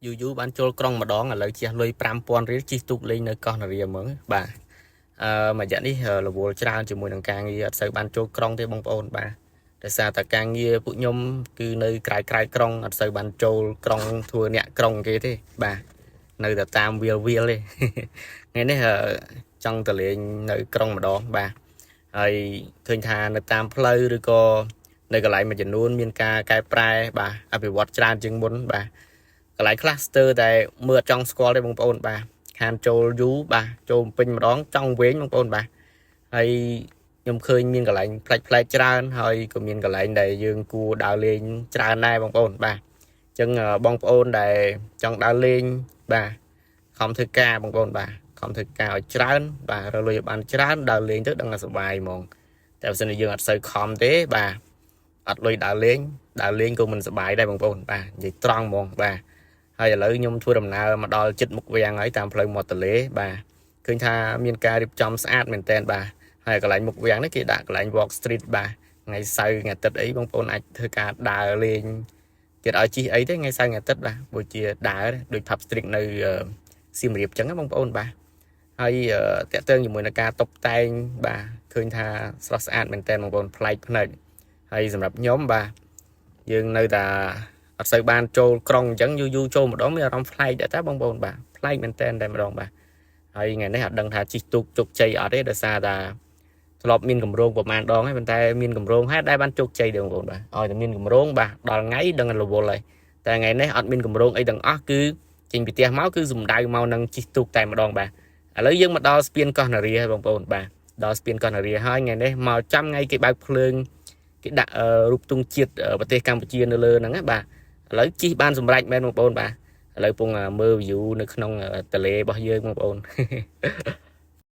យូបានចូលក្រុងម្ដងឥឡូវជះលុយ 5,000 រៀលជិះទូកលេងនៅកោះនរាហ្មងបាទមួយរយៈនេះរវល់ច្រើនជាមួយនឹងការងារអត់សូវបានចូលក្រុងទេបងប្អូនបាទដោយសារតែការងារពួកខ្ញុំគឺនៅក្រៅក្រុងអត់សូវបានចូលក្រុងធ្វើអ្នកក្រុងគេទេបាទនៅតែតាមវាលទេថ្ងៃនេះចង់ទៅលេងនៅក្រុងម្ដងបាទហើយឃើញថានៅតាមផ្លូវឬក៏នៅកន្លែងមួយចំនួនមានការកែប្រែបាទអភិវឌ្ឍច្រើនជាងមុនបាទកន្លែងខ្លះស្ទើរតែមើលអត់ចង់ស្គាល់ទេបងប្អូនបាទខានចូលយូរបាទចូលពេញម្ដងចង់វិញបងប្អូនបាទហើយខ្ញុំឃើញមានកន្លែងផ្លែកច្រើនហើយក៏មានកន្លែងដែលយើងគួរដើរលេងច្រើនដែរបងប្អូនបាទអញ្ចឹងបងប្អូនដែលចង់ដើរលេងបាទខំធ្វើការបងប្អូនបាទខំធ្វើការឲ្យច្រើនបាទរកលុយឲ្យបានច្រើនដើរលេងទៅដឹងថាសុបាយហ្មងតែបើសិនជាយើងអត់សូវខំទេបាទអត់លុយដើរលេងក៏មិនសុបាយដែរបងប្អូនបាទនិយាយត្រង់ហ្មងបាទហើយឥឡូវខ្ញុំធ្វើដំណើរមកដល់ចិត្តមុខវាំងហើយតាមផ្លូវមាត់ទន្លេបាទឃើញថាមានការរៀបចំស្អាតមែនតើបាទហើយកន្លែងមុខវាំងនេះគេដាក់កន្លែង walk street បាទថ្ងៃសៅរ៍ថ្ងៃអាទិត្យអីបងប្អូនអាចធ្វើការដើរលេងទៀតឲ្យជិះអីទេថ្ងៃសៅរ៍ថ្ងៃអាទិត្យបាទដូចជាដើរដូច pub street នៅសៀមរាបអញ្ចឹងបងប្អូនបាទហើយតកតើជាមួយនឹងការតុបតែងបាទឃើញថាស្រស់ស្អាតមែនតើបងប្អូនប្លែកភ្នែកហើយសម្រាប់ខ្ញុំបាទយើងនៅតែអត់សូវបានចូលក្រុងអញ្ចឹងយូរចូលម្ដងមានអារម្មណ៍ប្លែកដែរតើបងប្អូនបាទប្លែកមែនតើតែម្ដងបាទហើយថ្ងៃនេះអត់ដឹងថាជិះទូកជោគជ័យអត់ទេដោយសារតែធ្លាប់មានកម្រងប្រហែលដងហើយប៉ុន្តែមានកម្រងហើយដែរបានជោគជ័យទេបងប្អូនបាទឲ្យតែមានកម្រងបាទដល់ថ្ងៃដឹងរវល់ហើយតែថ្ងៃនេះអត់មានកម្រងអីទាំងអស់គឺចេញពីផ្ទះមកគឺសំដៅមកនឹងជិះទូកតែម្ដងបាទឥឡូវយើងមកដល់ស្ពានកោះនរាហើយបងប្អូនបាទដល់ស្ពានកោះនរាហើយថ្ងៃនេះមកចាំថ្ងៃគេបើកភ្លើងគេដាក់រូបទង់ជាតិប្រទេសកម្ពុជានៅលើហ្នឹងណាបាទឥឡូវជិះបានសម្រេចមែនបងប្អូនបាទឥឡូវពងមើល view នៅក្នុងទន្លេរបស់យើងបងប្អូន